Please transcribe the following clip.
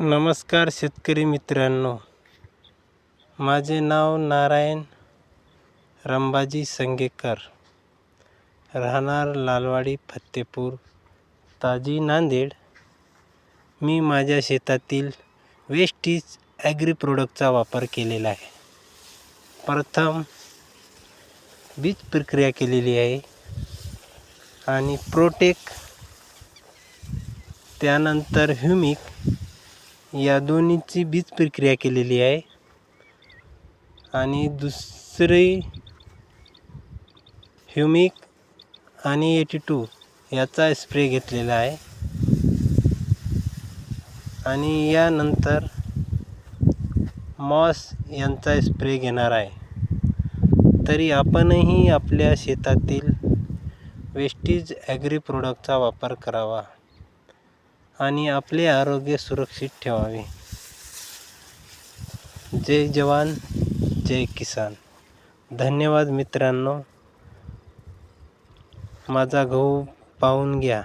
नमस्कार शेतकरी मित्रांनो, माझे नाव नारायण रंबाजी संगेकर, राहणार लालवाडी फत्तेपूर ताजी नांदेड. मी माझ्या शेतातील वेस्टीज ॲग्री प्रोडक्टचा वापर केलेला आहे. प्रथम बीज प्रक्रिया केलेली आहे आणि प्रोटेक, त्यानंतर ह्युमिक या दोन्हीची बीज प्रक्रिया केलेली आहे आणि दुसरी ह्युमिक आणि 82 याचा स्प्रे घेतलेला आहे आणि यानंतर मॉस यांचा स्प्रे घेणार आहे. तरी आपणही आपल्या शेतातील वेस्टीज ॲग्री प्रोडक्टचा वापर करावा आणि आपले आरोग्य सुरक्षित ठेवावे. जय जवान जय किसान. धन्यवाद मित्रांनो. माझा गहू पाहून घ्या.